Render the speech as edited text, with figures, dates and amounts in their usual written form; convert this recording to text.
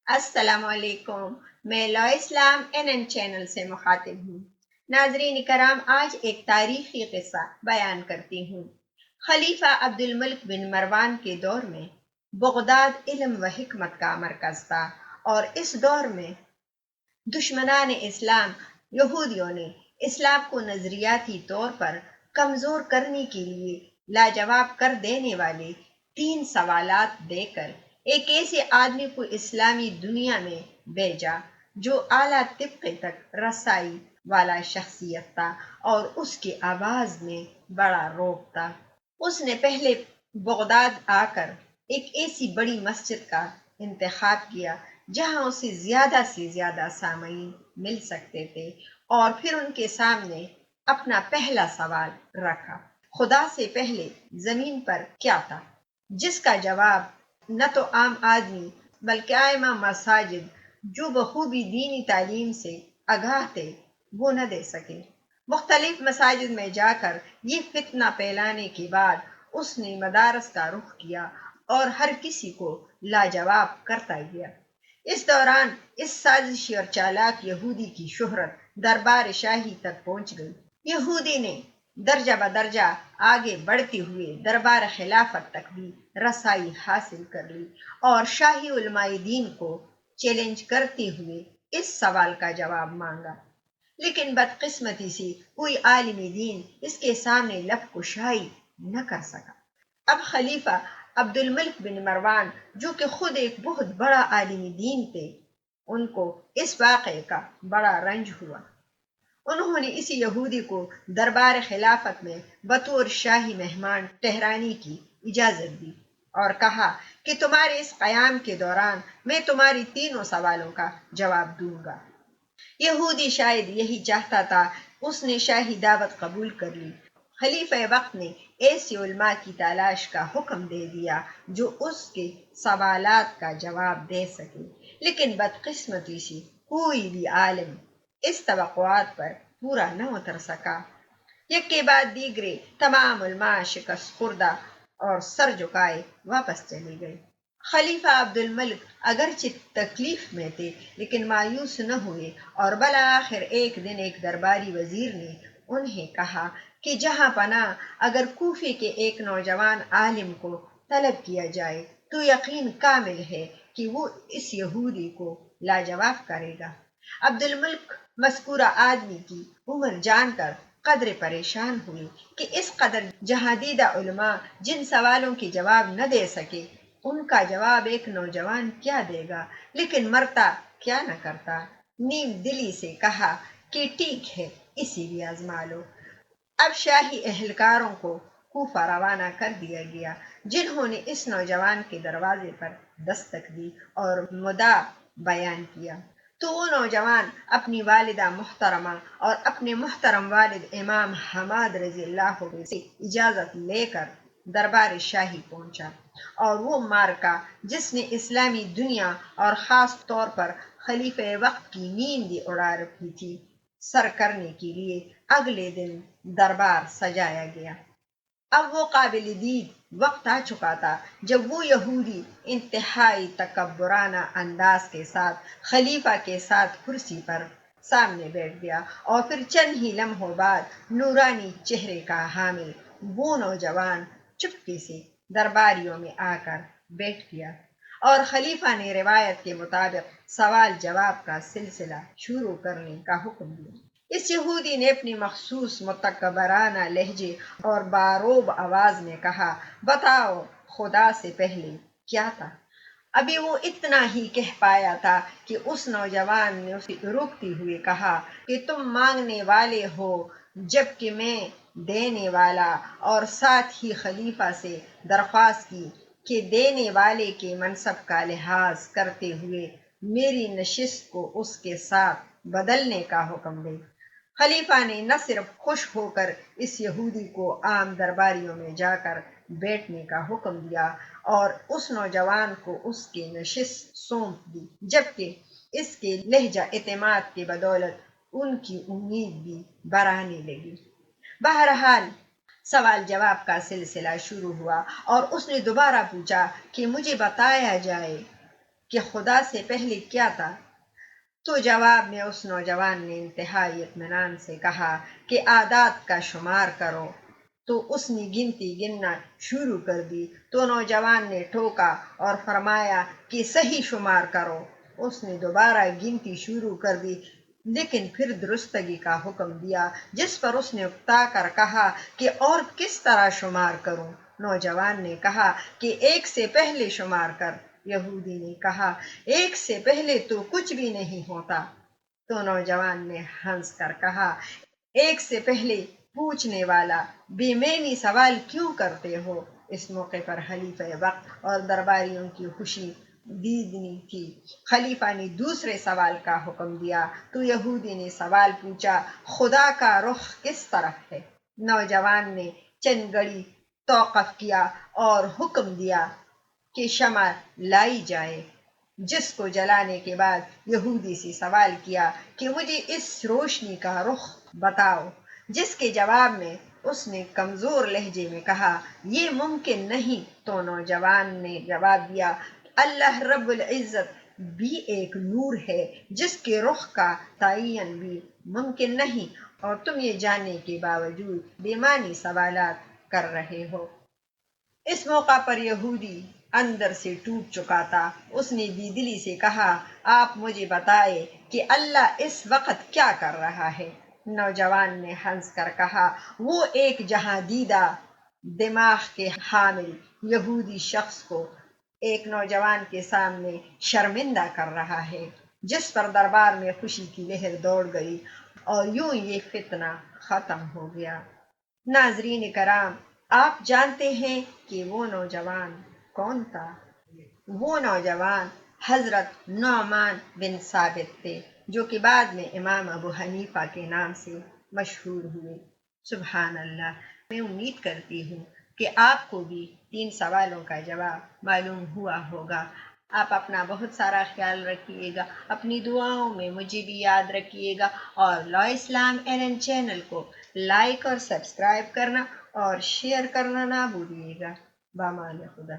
السلام علیکم، میں لا اسلام این چینل سے مخاطب ہوں۔ ناظرین کرام، آج ایک تاریخی قصہ بیان کرتی ہوں۔ خلیفہ عبد الملک بن مروان کے دور میں بغداد علم و حکمت کا مرکز تھا، اور اس دور میں دشمنان اسلام یہودیوں نے اسلام کو نظریاتی طور پر کمزور کرنے کے لیے لاجواب کر دینے والے 3 سوالات دے کر ایک ایسے آدمی کو اسلامی دنیا میں بھیجا جو اعلیٰ طبقے تک رسائی والا شخصیت تھا اور اس کی آواز میں بڑا روب تھا۔ اس نے پہلے بغداد آ کر ایک ایسی بڑی مسجد کا انتخاب کیا جہاں اسے زیادہ سے زیادہ سامعین مل سکتے تھے، اور پھر ان کے سامنے اپنا پہلا سوال رکھا: خدا سے پہلے زمین پر کیا تھا؟ جس کا جواب نہ تو عام آدمی بلکہ ائمہ مساجد جو بخوبی دینی تعلیم سے آگاہ تھے وہ نہ دے سکے۔ مختلف مساجد میں جا کر یہ فتنہ پھیلانے کے بعد اس نے مدارس کا رخ کیا اور ہر کسی کو لاجواب کرتا گیا۔ اس دوران اس سازشی اور چالاک یہودی کی شہرت دربار شاہی تک پہنچ گئی۔ یہودی نے درجہ بدرجہ آگے بڑھتے ہوئے دربار خلافت تک بھی رسائی حاصل کر لی اور شاہی علماء دین کو چیلنج کرتے ہوئے اس سوال کا جواب مانگا، لیکن بدقسمتی سے کوئی عالم دین اس کے سامنے لب کشائی نہ کر سکا۔ اب خلیفہ عبد الملک بن مروان، جو کہ خود ایک بہت بڑا عالم دین تھے، ان کو اس واقعے کا بڑا رنج ہوا۔ انہوں نے اس یہودی کو دربار خلافت میں بطور شاہی مہمان ٹھہرانے کی اجازت دی اور کہا کہ تمہارے اس قیام کے دوران میں تمہاری 3 سوالوں کا جواب دوں گا۔ یہودی شاید یہی چاہتا تھا، اس نے شاہی دعوت قبول کر لی۔ خلیفہ وقت نے ایسے علماء کی تلاش کا حکم دے دیا جو اس کے سوالات کا جواب دے سکے، لیکن بدقسمتی سے کوئی بھی عالم اس توقعات پر پورا نہ اتر سکا۔ یک کے بعد دیگرے تمام علماء شکست خوردہ اور سر جھکائے واپس چلے گئے۔ خلیفہ عبد الملک اگرچہ تکلیف میں تھے لیکن مایوس نہ ہوئے، اور بالآخر ایک دن ایک درباری وزیر نے انہیں کہا کہ جہاں پناہ اگر کوفے کے ایک نوجوان عالم کو طلب کیا جائے تو یقین کامل ہے کہ وہ اس یہودی کو لاجواب کرے گا۔ عبد الملک مذکورہ آدمی کی عمر جان کر قدر پریشان ہوئے کہ اس قدر جہادیدہ علماء جن سوالوں کے جواب نہ دے سکے، ان کا جواب ایک نوجوان کیا دے گا، لیکن مرتا کیا نہ کرتا۔ نیم دلی سے کہا کہ ٹھیک ہے، اسی بھی آزما لو۔ اب شاہی اہلکاروں کو کوفہ روانہ کر دیا گیا، جنہوں نے اس نوجوان کے دروازے پر دستک دی اور مدعا بیان کیا تو وہ نوجوان اپنی والدہ محترمہ اور اپنے محترم والد امام حماد رضی اللہ عنہ سے اجازت لے کر دربار شاہی پہنچا، اور وہ معرکہ جس نے اسلامی دنیا اور خاص طور پر خلیفہ وقت کی نیند اڑا رکھی تھی، سر کرنے کے لیے اگلے دن دربار سجایا گیا۔ اب وہ قابل دید وقت آ چکا تھا جب وہ یہودی انتہائی تکبرانہ انداز کے ساتھ خلیفہ کے ساتھ کرسی پر سامنے بیٹھ گیا، اور پھر چند ہی لمحوں بعد نورانی چہرے کا حامل وہ نوجوان چپکے سے درباریوں میں آ کر بیٹھ گیا، اور خلیفہ نے روایت کے مطابق سوال جواب کا سلسلہ شروع کرنے کا حکم دیا۔ اس یہودی نے اپنی مخصوص متکبرانہ لہجے اور باروب آواز میں کہا: بتاؤ، خدا سے پہلے کیا تھا؟ ابھی وہ اتنا ہی کہہ پایا تھا کہ اس نوجوان نے اسے روکتے ہوئے کہا کہ تم مانگنے والے ہو جبکہ میں دینے والا، اور ساتھ ہی خلیفہ سے درخواست کی کہ دینے والے کے منصب کا لحاظ کرتے ہوئے میری نشست کو اس کے ساتھ بدلنے کا حکم دے۔ خلیفہ نے نہ صرف خوش ہو کر اس یہودی کو عام درباریوں میں جا کر بیٹھنے کا حکم دیا اور اس نوجوان کو اس کی نشست سونپ دی، جبکہ اس کے لہجہ اعتماد کی بدولت ان کی امید بھی بڑھانے لگی۔ بہرحال سوال جواب کا سلسلہ شروع ہوا، اور اس نے دوبارہ پوچھا کہ مجھے بتایا جائے کہ خدا سے پہلے کیا تھا؟ تو جواب میں اس نوجوان نے انتہائی اطمینان سے کہا کہ اعداد کا شمار کرو۔ تو اس نے گنتی گننا شروع کر دی تو نوجوان نے ٹھوکا اور فرمایا کہ صحیح شمار کرو۔ اس نے دوبارہ گنتی شروع کر دی لیکن پھر درستگی کا حکم دیا، جس پر اس نے اکتا کر کہا کہ اور کس طرح شمار کروں؟ نوجوان نے کہا کہ ایک سے پہلے شمار کر۔ یہودی نے کہا ایک سے پہلے تو کچھ بھی نہیں ہوتا۔ تو نوجوان نے ہنس کر کہا ایک سے پہلے پوچھنے والا بے معنی سوال کیوں کرتے ہو؟ اس موقع پر خلیفہ وقت اور درباریوں کی خوشی دیدنی تھی۔ خلیفہ نے دوسرے سوال کا حکم دیا تو یہودی نے سوال پوچھا خدا کا رخ کس طرف ہے؟ نوجوان نے چند گھڑی توقف کیا اور حکم دیا کہ شمع لائی جائے، جس کو جلانے کے بعد یہودی سے سوال کیا کہ مجھے اس روشنی کا رخ بتاؤ، جس کے جواب میں اس نے کمزور لہجے میں کہا یہ ممکن نہیں۔ تو نوجوان نے جواب دیا اللہ رب العزت بھی ایک نور ہے جس کے رخ کا تعین بھی ممکن نہیں، اور تم یہ جاننے کے باوجود بے معنی سوالات کر رہے ہو۔ اس موقع پر یہودی اندر سے ٹوٹ چکا تھا۔ اس نے بیدلی سے کہا آپ مجھے بتائے کہ اللہ اس وقت کیا کر رہا ہے؟ نوجوان نے ہنس کر کہا وہ ایک جہاں دیدہ دماغ کے حامل یہودی شخص کو ایک نوجوان کے سامنے شرمندہ کر رہا ہے، جس پر دربار میں خوشی کی لہر دوڑ گئی اور یوں یہ فتنہ ختم ہو گیا۔ ناظرین کرام، آپ جانتے ہیں کہ وہ نوجوان کون تھا؟ وہ نوجوان حضرت نعمان بن ثابت تھے، جو کہ بعد میں امام ابو حنیفہ کے نام سے مشہور ہوئے۔ سبحان اللہ! میں امید کرتی ہوں کہ آپ کو بھی 3 سوالوں کا جواب معلوم ہوا ہوگا۔ آپ اپنا بہت سارا خیال رکھیے گا، اپنی دعاؤں میں مجھے بھی یاد رکھیے گا، اور لا اسلام این چینل کو لائک اور سبسکرائب کرنا اور شیئر کرنا نہ بھولیے گا۔ بامان خدا۔